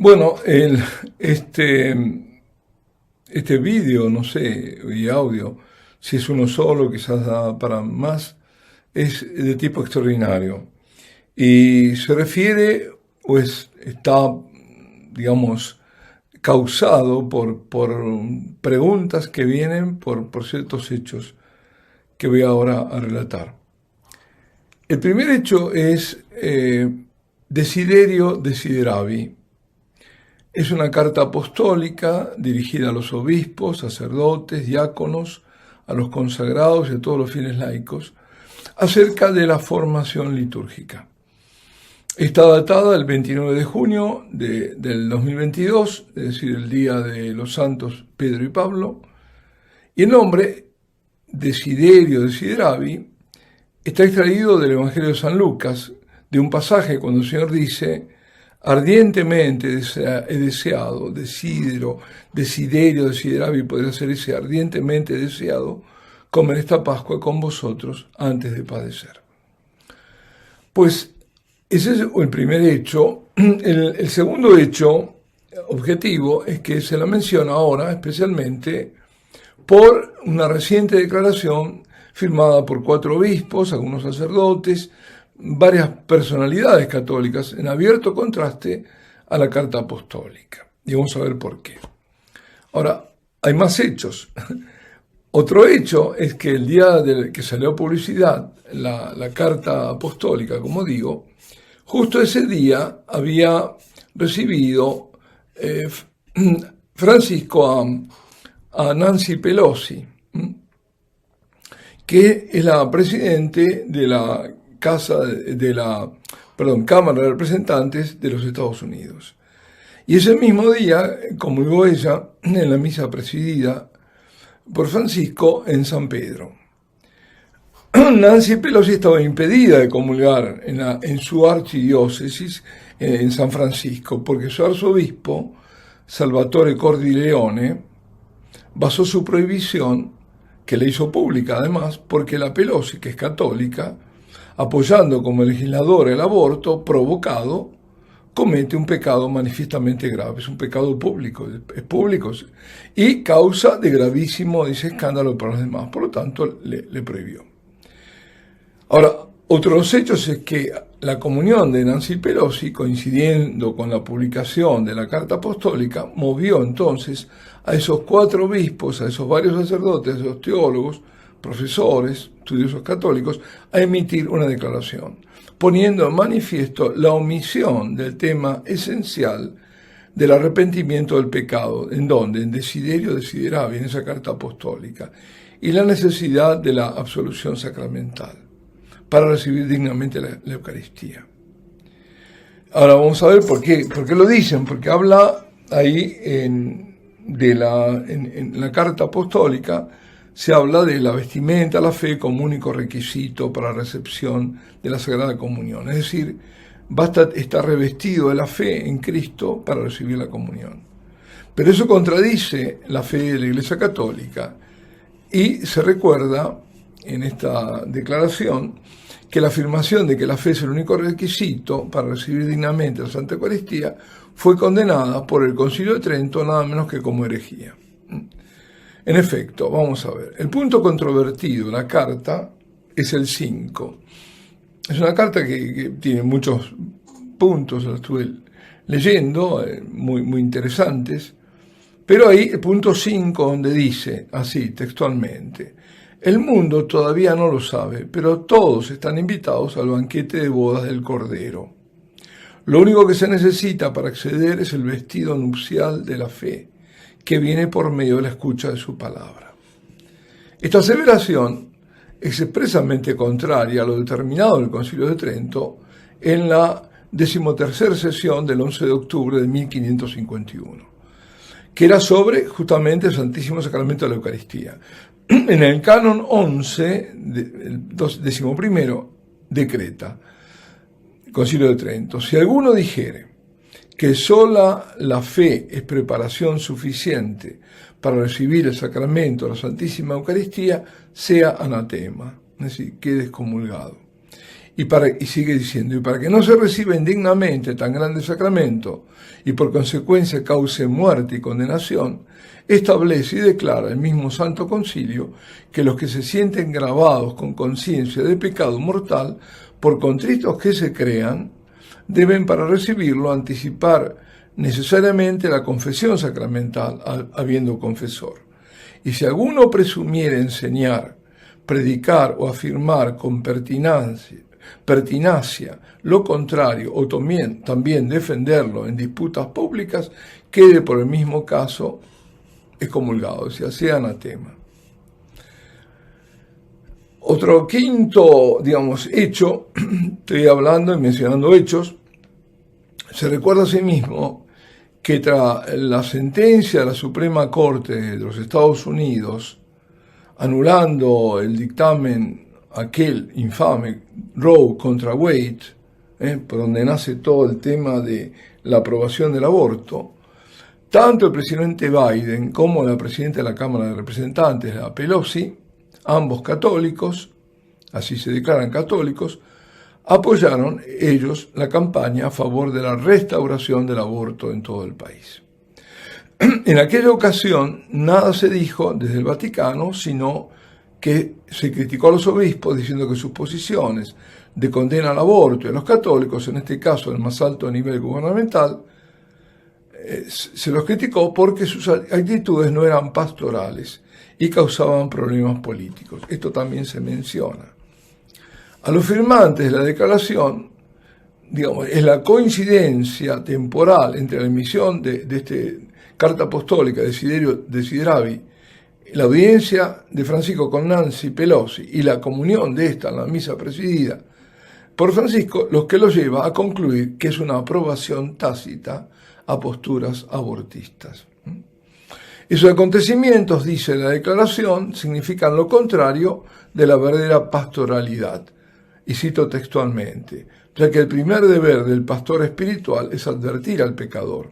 Bueno, este vídeo, no sé, y audio, si es uno solo, quizás da para más, es de tipo extraordinario. Y se refiere, está, digamos, causado por preguntas que vienen por ciertos hechos que voy ahora a relatar. El primer hecho es Desiderio Desideravi. Es una carta apostólica dirigida a los obispos, sacerdotes, diáconos, a los consagrados y a todos los fieles laicos, acerca de la formación litúrgica. Está datada el 29 de junio del 2022, es decir, el día de los santos Pedro y Pablo, y el nombre Desiderio Desideravi está extraído del Evangelio de San Lucas, de un pasaje cuando el Señor dice: ardientemente he deseado, desiderio, desideravi, podría ser ese ardientemente deseado, comer esta Pascua con vosotros antes de padecer. Pues ese es el primer hecho. El segundo hecho objetivo es que se la menciona ahora especialmente por una reciente declaración firmada por 4 obispos, algunos sacerdotes, varias personalidades católicas, en abierto contraste a la carta apostólica. Y vamos a ver por qué. Ahora, hay más hechos. Otro hecho es que el día que salió a publicidad la carta apostólica, como digo, justo ese día había recibido Francisco a Nancy Pelosi, que es la presidente de la Cámara de Representantes de los Estados Unidos. Y ese mismo día comulgó ella en la misa presidida por Francisco en San Pedro. Nancy Pelosi estaba impedida de comulgar en su archidiócesis en San Francisco, porque su arzobispo, Salvatore Cordileone, basó su prohibición, que le hizo pública además, porque la Pelosi, que es católica, apoyando como legisladora el aborto provocado, comete un pecado manifiestamente grave. Es un pecado público, es público, y causa de gravísimo, dice, escándalo para los demás. Por lo tanto, le prohibió. Ahora, otro de los hechos es que la comunión de Nancy Pelosi, coincidiendo con la publicación de la carta apostólica, movió entonces a esos 4 obispos, a esos varios sacerdotes, a esos teólogos, profesores, estudiosos católicos, a emitir una declaración, poniendo en manifiesto la omisión del tema esencial del arrepentimiento del pecado, en Desiderio Desideravi, en esa carta apostólica, y la necesidad de la absolución sacramental para recibir dignamente la Eucaristía. Ahora vamos a ver por qué lo dicen, porque habla ahí en la carta apostólica, se habla de la vestimenta, la fe como único requisito para la recepción de la Sagrada Comunión. Es decir, basta estar revestido de la fe en Cristo para recibir la comunión. Pero eso contradice la fe de la Iglesia Católica, y se recuerda en esta declaración que la afirmación de que la fe es el único requisito para recibir dignamente la Santa Eucaristía fue condenada por el Concilio de Trento nada menos que como herejía. En efecto, vamos a ver, el punto controvertido de la carta es el 5. Es una carta que tiene muchos puntos, la estuve leyendo, muy interesantes, pero ahí el punto 5, donde dice, así textualmente: el mundo todavía no lo sabe, pero todos están invitados al banquete de bodas del Cordero. Lo único que se necesita para acceder es el vestido nupcial de la fe, que viene por medio de la escucha de su palabra. Esta aseveración es expresamente contraria a lo determinado en el Concilio de Trento en la 13ª sesión del 11 de octubre de 1551, que era sobre justamente el Santísimo Sacramento de la Eucaristía. En el canon 11, el 11, decreta el Concilio de Trento: si alguno dijere que sola la fe es preparación suficiente para recibir el sacramento de la Santísima Eucaristía, sea anatema, es decir, quede excomulgado. Y sigue diciendo, y para que no se reciba indignamente tan grande sacramento y por consecuencia cause muerte y condenación, establece y declara el mismo Santo Concilio que los que se sienten gravados con conciencia de pecado mortal, por contritos que se crean, deben para recibirlo anticipar necesariamente la confesión sacramental habiendo confesor. Y si alguno presumiere enseñar, predicar o afirmar con pertinacia lo contrario o también defenderlo en disputas públicas, quede por el mismo caso excomulgado, o sea anatema. Otro quinto, hecho, estoy hablando y mencionando hechos, se recuerda a sí mismo que tras la sentencia de la Suprema Corte de los Estados Unidos, anulando el dictamen aquel infame Roe contra Wade, por donde nace todo el tema de la aprobación del aborto, tanto el presidente Biden como la presidenta de la Cámara de Representantes, la Pelosi, ambos católicos, así se declaran católicos, apoyaron ellos la campaña a favor de la restauración del aborto en todo el país. En aquella ocasión nada se dijo desde el Vaticano, sino que se criticó a los obispos diciendo que sus posiciones de condena al aborto y a los católicos, en este caso el más alto nivel gubernamental, se los criticó porque sus actitudes no eran pastorales y causaban problemas políticos. Esto también se menciona. A los firmantes de la declaración, es la coincidencia temporal entre la emisión de esta carta apostólica de Desideravi, la audiencia de Francisco con Nancy Pelosi y la comunión de esta en la misa presidida por Francisco, los que lo lleva a concluir que es una aprobación tácita a posturas abortistas. Esos acontecimientos, dice la declaración, significan lo contrario de la verdadera pastoralidad. Y cito textualmente, ya que el primer deber del pastor espiritual es advertir al pecador,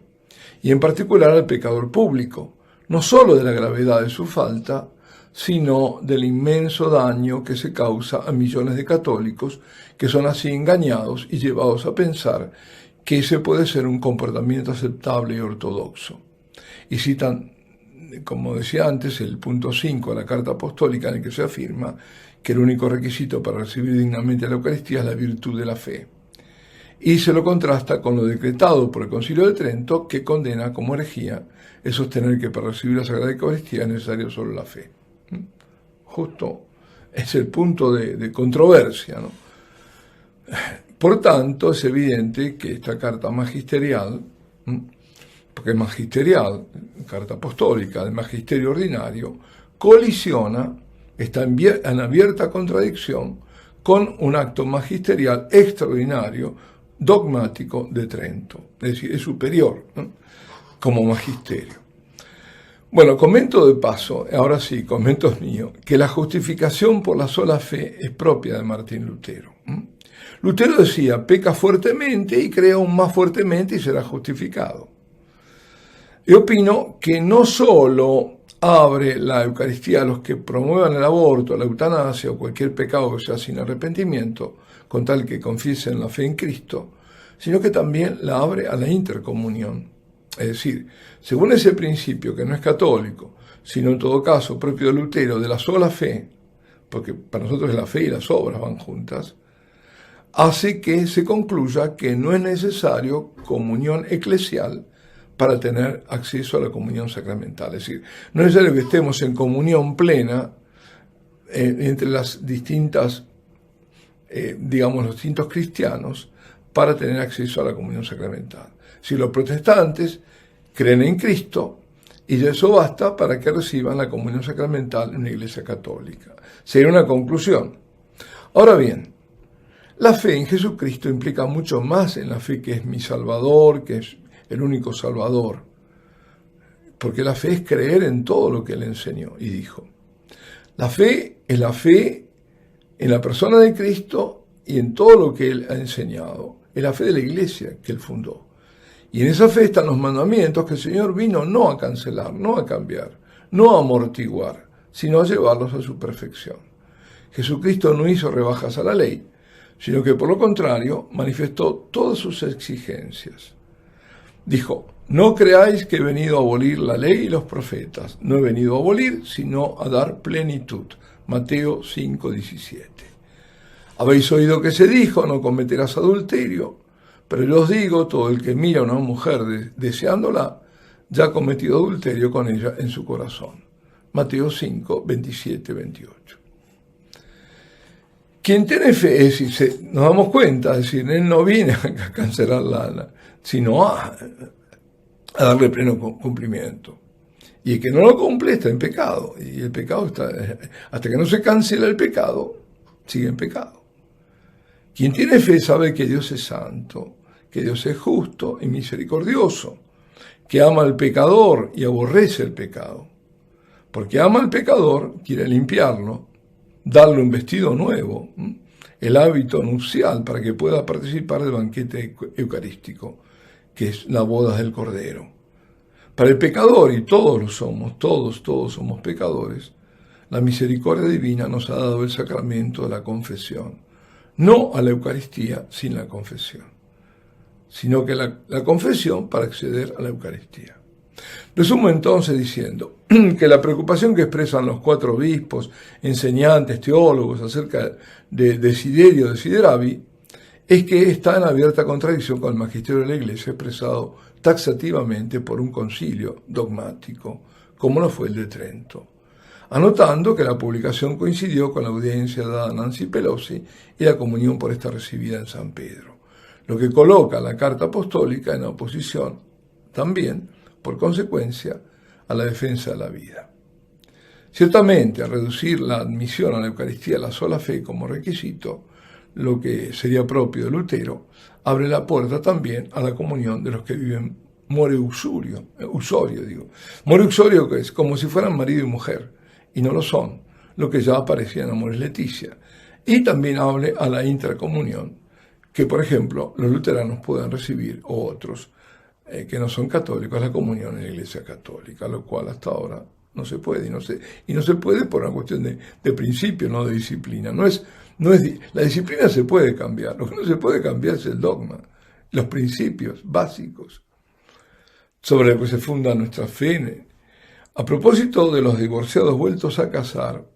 y en particular al pecador público, no solo de la gravedad de su falta, sino del inmenso daño que se causa a millones de católicos que son así engañados y llevados a pensar que ese puede ser un comportamiento aceptable y ortodoxo. Y citan, como decía antes, el punto 5 de la Carta Apostólica en el que se afirma que el único requisito para recibir dignamente la Eucaristía es la virtud de la fe. Y se lo contrasta con lo decretado por el Concilio de Trento, que condena como herejía el sostener que para recibir la Sagrada Eucaristía es necesario solo la fe. Justo es el punto de controversia, ¿no? Por tanto, es evidente que esta carta magisterial, porque es magisterial, carta apostólica del magisterio ordinario, colisiona, está en abierta contradicción con un acto magisterial extraordinario, dogmático de Trento, es decir, es superior, ¿no?, como magisterio. Bueno, comento de paso, ahora sí, comento mío, que la justificación por la sola fe es propia de Martín Lutero. Lutero decía, peca fuertemente y crea aún más fuertemente y será justificado. Yo opino que no solo abre la Eucaristía a los que promuevan el aborto, la eutanasia o cualquier pecado que sea sin arrepentimiento, con tal que confiesen la fe en Cristo, sino que también la abre a la intercomunión. Es decir, según ese principio que no es católico, sino en todo caso propio de Lutero, de la sola fe, porque para nosotros la fe y las obras van juntas, hace que se concluya que no es necesario comunión eclesial para tener acceso a la comunión sacramental. Es decir, no es necesario que estemos en comunión plena entre las distintas, los distintos cristianos para tener acceso a la comunión sacramental. Si los protestantes creen en Cristo, y ya eso basta para que reciban la comunión sacramental en una iglesia católica. Sería una conclusión. Ahora bien, la fe en Jesucristo implica mucho más en la fe que es mi Salvador, que es el único Salvador, porque la fe es creer en todo lo que Él enseñó y dijo. La fe es la fe en la persona de Cristo y en todo lo que Él ha enseñado. Es la fe de la iglesia que Él fundó. Y en esa fe están los mandamientos que el Señor vino no a cancelar, no a cambiar, no a amortiguar, sino a llevarlos a su perfección. Jesucristo no hizo rebajas a la ley, sino que por lo contrario manifestó todas sus exigencias. Dijo: no creáis que he venido a abolir la ley y los profetas. No he venido a abolir, sino a dar plenitud. Mateo 5:17. Habéis oído que se dijo: no cometerás adulterio. Pero yo os digo, todo el que mira a una mujer deseándola, ya ha cometido adulterio con ella en su corazón. Mateo 5:27-28. Quien tiene fe, nos damos cuenta, es decir, él no viene a cancelar sino a darle pleno cumplimiento. Y el que no lo cumple está en pecado. Y el pecado está, hasta que no se cancela el pecado, sigue en pecado. Quien tiene fe sabe que Dios es santo, que Dios es justo y misericordioso, que ama al pecador y aborrece el pecado. Porque ama al pecador, quiere limpiarlo, darle un vestido nuevo, el hábito nupcial para que pueda participar del banquete eucarístico, que es la boda del Cordero. Para el pecador, y todos lo somos, todos somos pecadores, la misericordia divina nos ha dado el sacramento de la confesión. No a la Eucaristía sin la confesión, sino que la confesión para acceder a la Eucaristía. Resumo entonces diciendo que la preocupación que expresan los 4 obispos, enseñantes, teólogos acerca de Desiderio Desideravi es que está en abierta contradicción con el magisterio de la Iglesia expresado taxativamente por un concilio dogmático, como lo fue el de Trento, anotando que la publicación coincidió con la audiencia dada a Nancy Pelosi y la comunión por esta recibida en San Pedro, lo que coloca la carta apostólica en oposición también, por consecuencia, a la defensa de la vida. Ciertamente, al reducir la admisión a la Eucaristía a la sola fe como requisito, lo que sería propio de Lutero, abre la puerta también a la comunión de los que viven more usurio, que es como si fueran marido y mujer, y no lo son, lo que ya aparecía en Amoris Laetitia, y también hable a la intracomunión, que por ejemplo los luteranos puedan recibir, o otros que no son católicos, la comunión en la Iglesia Católica, lo cual hasta ahora no se puede, y no se puede por una cuestión de principio, no de disciplina. La disciplina se puede cambiar, lo que no se puede cambiar es el dogma, los principios básicos sobre los que se funda nuestra fe. A propósito de los divorciados vueltos a casar,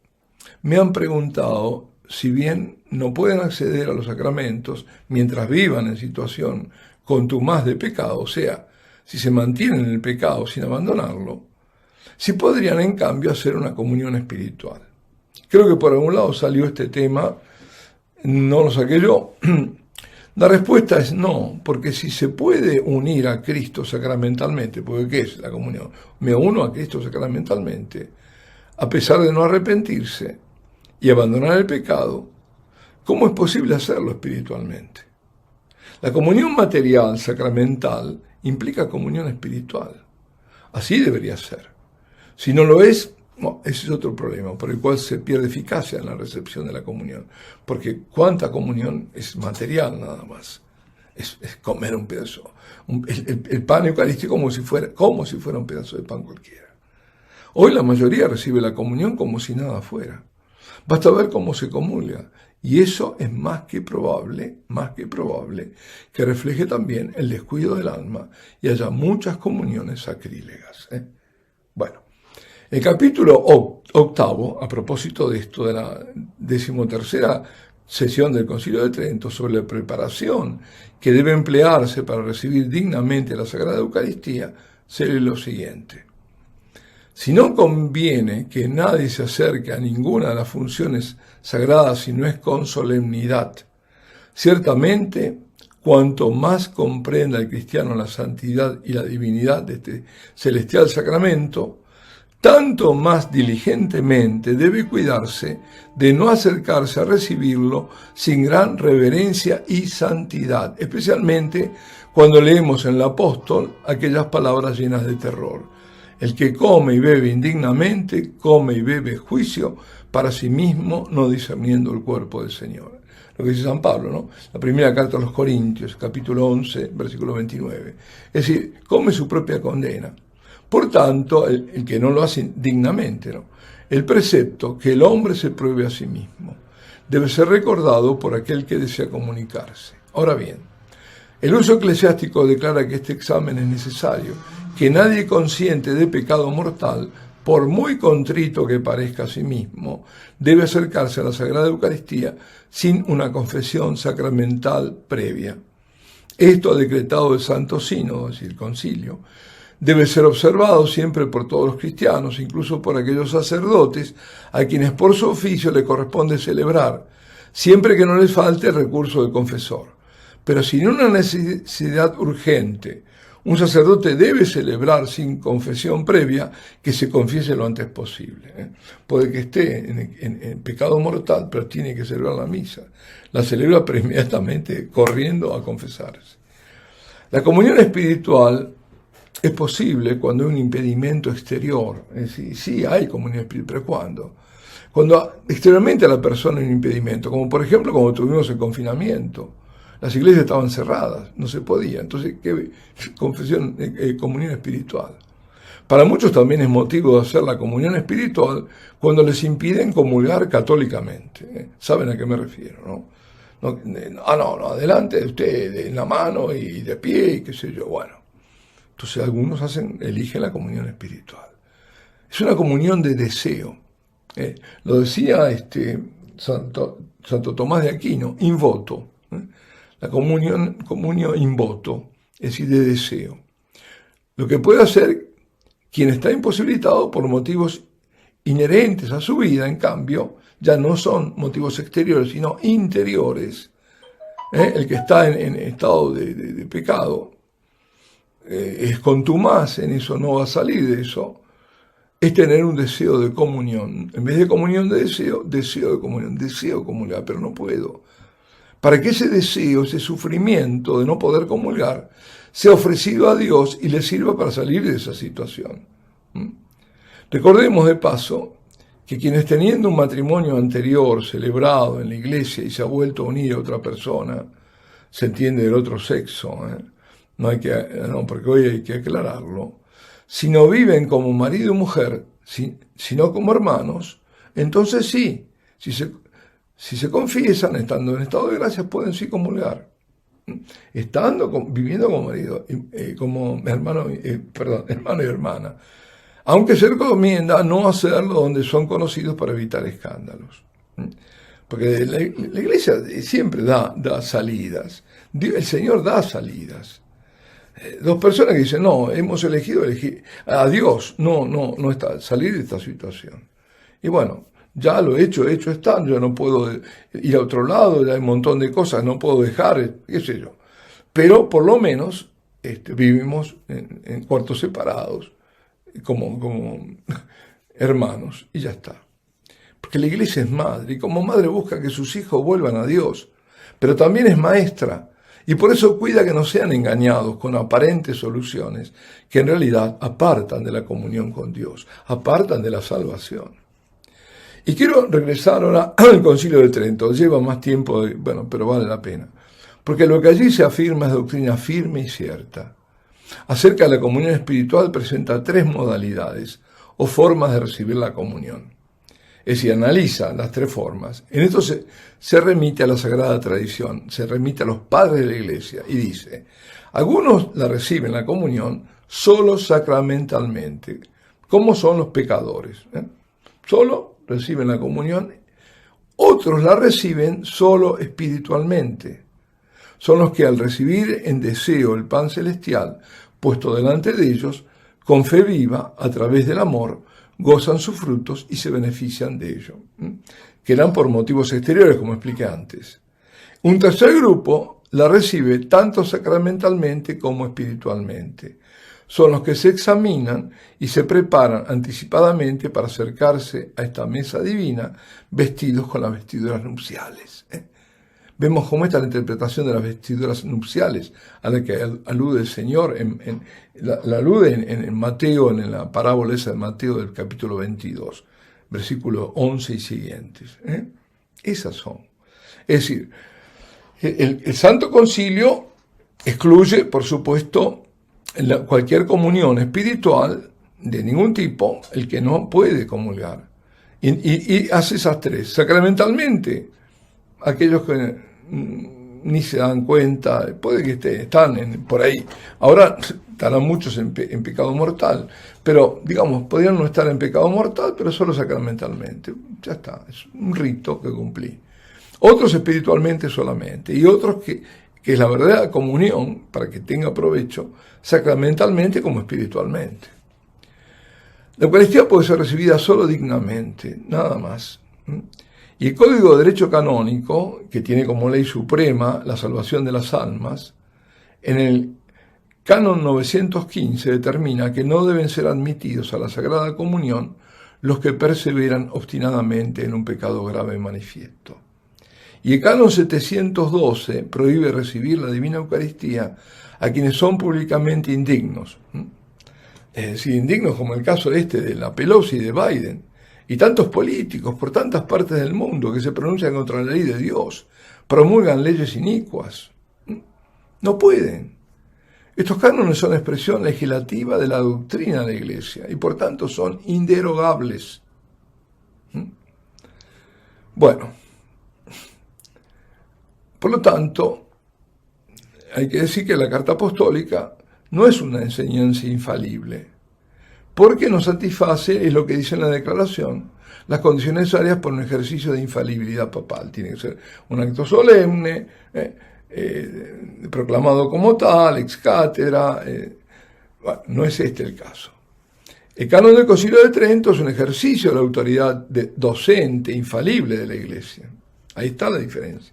me han preguntado si bien no pueden acceder a los sacramentos mientras vivan en situación contumaz de pecado, o sea, si se mantienen en el pecado sin abandonarlo, si podrían en cambio hacer una comunión espiritual. Creo que por algún lado salió este tema, no lo saqué yo. La respuesta es no, porque si se puede unir a Cristo sacramentalmente, porque ¿qué es la comunión? Me uno a Cristo sacramentalmente, a pesar de no arrepentirse y abandonar el pecado, ¿cómo es posible hacerlo espiritualmente? La comunión material, sacramental, implica comunión espiritual. Así debería ser. Si no lo es, no, ese es otro problema, por el cual se pierde eficacia en la recepción de la comunión. Porque cuánta comunión es material nada más. Es comer un pedazo. El pan eucarístico como si fuera un pedazo de pan cualquiera. Hoy la mayoría recibe la comunión como si nada fuera. Basta ver cómo se comulga. Y eso es más que probable que refleje también el descuido del alma y haya muchas comuniones sacrílegas. Bueno, el capítulo 8, a propósito de esto, de la 13ª sesión del Concilio de Trento, sobre la preparación que debe emplearse para recibir dignamente la Sagrada Eucaristía, se lee lo siguiente. Si no conviene que nadie se acerque a ninguna de las funciones sagradas si no es con solemnidad, ciertamente, cuanto más comprenda el cristiano la santidad y la divinidad de este celestial sacramento, tanto más diligentemente debe cuidarse de no acercarse a recibirlo sin gran reverencia y santidad, especialmente cuando leemos en el apóstol aquellas palabras llenas de terror. El que come y bebe indignamente, come y bebe juicio para sí mismo, no discerniendo el cuerpo del Señor. Lo que dice San Pablo, ¿no? La primera carta a los Corintios, capítulo 11, versículo 29. Es decir, come su propia condena. Por tanto, el que no lo hace dignamente, ¿no? El precepto, que el hombre se pruebe a sí mismo. debe ser recordado por aquel que desea comunicarse. Ahora bien, el uso eclesiástico declara que este examen es necesario, que nadie consciente de pecado mortal, por muy contrito que parezca a sí mismo, debe acercarse a la Sagrada Eucaristía sin una confesión sacramental previa. Esto ha decretado el Santo Sínodo, es decir, el Concilio. Debe ser observado siempre por todos los cristianos, incluso por aquellos sacerdotes a quienes por su oficio le corresponde celebrar, siempre que no les falte el recurso del confesor. Pero sin una necesidad urgente, un sacerdote debe celebrar sin confesión previa, que se confiese lo antes posible. Puede que esté en pecado mortal, pero tiene que celebrar la misa. La celebra inmediatamente corriendo a confesarse. La comunión espiritual es posible cuando hay un impedimento exterior. Es decir, sí hay comunión espiritual, pero ¿cuándo? Cuando exteriormente a la persona hay un impedimento, como por ejemplo cuando tuvimos el confinamiento. Las iglesias estaban cerradas, no se podía. Entonces, ¿qué confesión, comunión espiritual? Para muchos también es motivo de hacer la comunión espiritual cuando les impiden comulgar católicamente. ¿Saben a qué me refiero, no? No, adelante usted en la mano y de pie y qué sé yo. Bueno, entonces algunos eligen la comunión espiritual. Es una comunión de deseo. Lo decía Santo Tomás de Aquino, in voto. La comunión in voto, es decir, de deseo. Lo que puede hacer quien está imposibilitado por motivos inherentes a su vida, en cambio, ya no son motivos exteriores, sino interiores. El que está en estado de pecado es contumaz en eso, no va a salir de eso. Es tener un deseo de comunión. En vez de comunión de deseo de comunión. Deseo comulgar, pero no puedo. Para que ese deseo, ese sufrimiento de no poder comulgar, sea ofrecido a Dios y le sirva para salir de esa situación. Recordemos de paso que quienes teniendo un matrimonio anterior celebrado en la iglesia y se ha vuelto a unir a otra persona, se entiende del otro sexo, porque hoy hay que aclararlo, si no viven como marido y mujer, sino como hermanos, entonces sí, si se confiesan, estando en estado de gracia, pueden sí comulgar. Viviendo como marido, como hermano y hermana. Aunque se recomienda no hacerlo donde son conocidos para evitar escándalos. Porque la iglesia siempre da salidas. El Señor da salidas. Dos personas que dicen, no, hemos elegido a Dios, no está, salir de esta situación. Y bueno, ya lo hecho está, yo no puedo ir a otro lado, ya hay un montón de cosas, no puedo dejar, qué sé yo. Pero por lo menos vivimos en cuartos separados, como hermanos, y ya está. Porque la iglesia es madre, y como madre busca que sus hijos vuelvan a Dios, pero también es maestra, y por eso cuida que no sean engañados con aparentes soluciones, que en realidad apartan de la comunión con Dios, apartan de la salvación. Y quiero regresar ahora al Concilio de Trento. Lleva más tiempo, pero vale la pena. Porque lo que allí se afirma es doctrina firme y cierta. Acerca de la comunión espiritual presenta 3 modalidades o formas de recibir la comunión. Es decir, analiza las 3 formas. En esto se remite a la Sagrada Tradición, se remite a los padres de la Iglesia y dice, algunos la reciben la comunión solo sacramentalmente, como son los pecadores. Solo reciben la comunión, otros la reciben solo espiritualmente. Son los que al recibir en deseo el pan celestial puesto delante de ellos, con fe viva, a través del amor, gozan sus frutos y se benefician de ello, que eran por motivos exteriores, como expliqué antes. Un tercer grupo la recibe tanto sacramentalmente como espiritualmente. Son los que se examinan y se preparan anticipadamente para acercarse a esta mesa divina vestidos con las vestiduras nupciales. Vemos cómo está la interpretación de las vestiduras nupciales a la que alude el Señor, la alude en Mateo, en la parábola esa de Mateo del capítulo 22, versículos 11 y siguientes. Esas son. Es decir, el Santo Concilio excluye, por supuesto, cualquier comunión espiritual de ningún tipo, el que no puede comulgar. Y hace esas 3. Sacramentalmente, aquellos que ni se dan cuenta, puede que están por ahí. Ahora estarán muchos en pecado mortal, pero digamos, podrían no estar en pecado mortal, pero solo sacramentalmente. Ya está, es un rito que cumplí. Otros espiritualmente solamente, y otros que es la verdadera comunión, para que tenga provecho, sacramentalmente como espiritualmente. La Eucaristía puede ser recibida solo dignamente, nada más. Y el Código de Derecho Canónico, que tiene como ley suprema la salvación de las almas, en el Canon 915 determina que no deben ser admitidos a la Sagrada Comunión los que perseveran obstinadamente en un pecado grave manifiesto. Y el Canon 712 prohíbe recibir la Divina Eucaristía a quienes son públicamente indignos. Es decir, indignos como el caso de la Pelosi y de Biden, y tantos políticos por tantas partes del mundo que se pronuncian contra la ley de Dios, promulgan leyes inicuas. No pueden. Estos cánones son expresión legislativa de la doctrina de la Iglesia y por tanto son inderogables. Bueno, por lo tanto, hay que decir que la Carta Apostólica no es una enseñanza infalible, porque no satisface, es lo que dice en la declaración, las condiciones necesarias por un ejercicio de infalibilidad papal. Tiene que ser un acto solemne, proclamado como tal, ex cátedra. Bueno, no es este el caso. El canon del Concilio de Trento es un ejercicio de la autoridad docente infalible de la Iglesia. Ahí está la diferencia.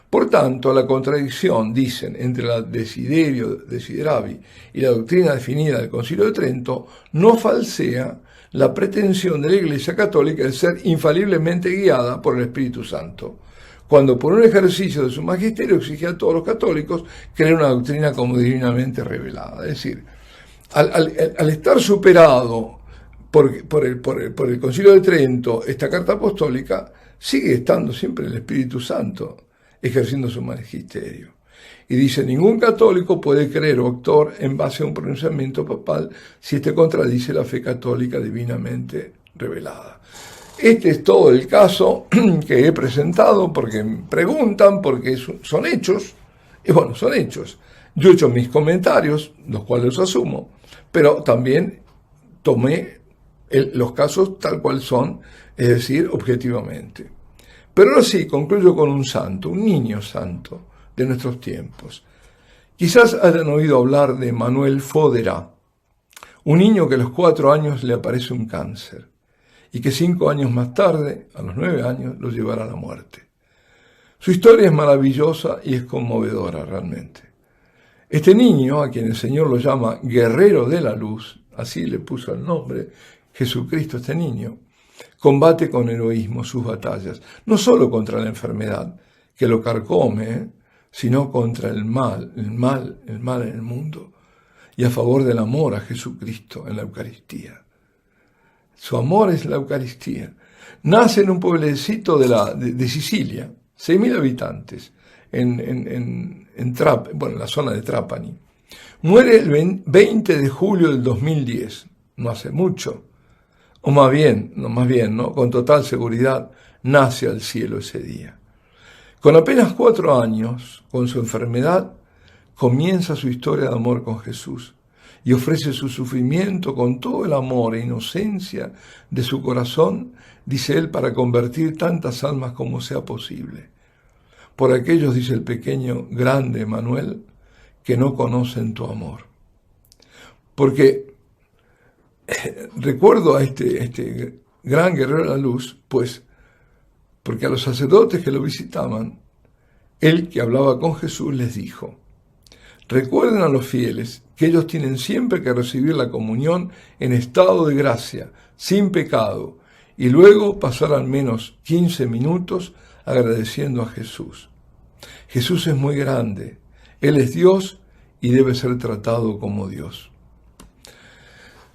Por tanto, la contradicción, dicen, entre la desiderio desideravi y la doctrina definida del Concilio de Trento no falsea la pretensión de la Iglesia Católica de ser infaliblemente guiada por el Espíritu Santo, cuando por un ejercicio de su magisterio exige a todos los católicos creer una doctrina como divinamente revelada. Es decir, al estar superado por el Concilio de Trento, esta Carta Apostólica sigue estando siempre el Espíritu Santo ejerciendo su magisterio. Y dice, ningún católico puede creer o actuar en base a un pronunciamiento papal si este contradice la fe católica divinamente revelada. Este es todo el caso que he presentado, porque me preguntan, porque son hechos, y bueno, son hechos. Yo he hecho mis comentarios, los cuales los asumo, pero también tomé los casos tal cual son, es decir, objetivamente. Pero ahora sí, concluyo con un santo, un niño santo de nuestros tiempos. Quizás hayan oído hablar de Manuel Fodera, un niño que a los 4 años le aparece un cáncer y que 5 años más tarde, a los 9 años, lo llevará a la muerte. Su historia es maravillosa y es conmovedora realmente. Este niño, a quien el Señor lo llama Guerrero de la Luz, así le puso el nombre, Jesucristo, este niño, combate con heroísmo sus batallas, no solo contra la enfermedad que lo carcome, sino contra el mal en el mundo, y a favor del amor a Jesucristo en la Eucaristía. Su amor es la Eucaristía. Nace en un pueblecito de Sicilia, 6.000 habitantes, en la zona de Trapani. Muere el 20 de julio del 2010, no hace mucho. O más bien, ¿no? Con total seguridad, nace al cielo ese día. Con apenas 4 años, con su enfermedad, comienza su historia de amor con Jesús y ofrece su sufrimiento con todo el amor e inocencia de su corazón, dice él, para convertir tantas almas como sea posible. Por aquellos, dice el pequeño, grande Manuel, que no conocen tu amor. Porque recuerdo a este gran guerrero de la luz, pues, porque a los sacerdotes que lo visitaban, él que hablaba con Jesús les dijo, recuerden a los fieles que ellos tienen siempre que recibir la comunión en estado de gracia, sin pecado, y luego pasar al menos 15 minutos agradeciendo a Jesús. Jesús es muy grande, Él es Dios y debe ser tratado como Dios.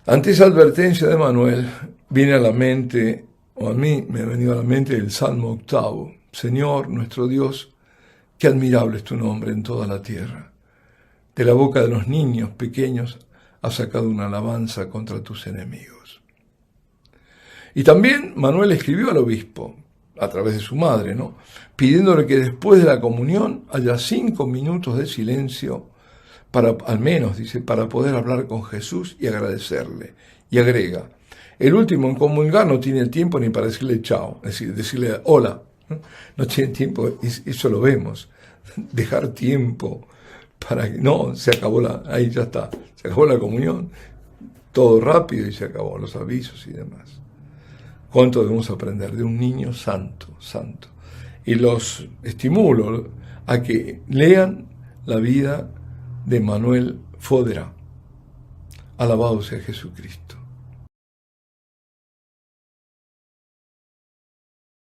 Ante esa advertencia de Manuel, viene a la mente, o a mí me ha venido a la mente el Salmo 8. Señor, nuestro Dios, qué admirable es tu nombre en toda la tierra. De la boca de los niños pequeños has sacado una alabanza contra tus enemigos. Y también Manuel escribió al obispo, a través de su madre, ¿no? Pidiéndole que después de la comunión haya 5 minutos de silencio, al menos, dice, para poder hablar con Jesús y agradecerle. Y agrega, el último en comulgar no tiene tiempo ni para decirle chao, es decir, decirle hola, no tiene tiempo, eso lo vemos, dejar tiempo para que, no, se acabó ahí ya está, se acabó la comunión, todo rápido y se acabó, los avisos y demás. ¿Cuánto debemos aprender de un niño santo, santo? Y los estimulo a que lean la vida de Manuel Fodera. Alabado sea Jesucristo.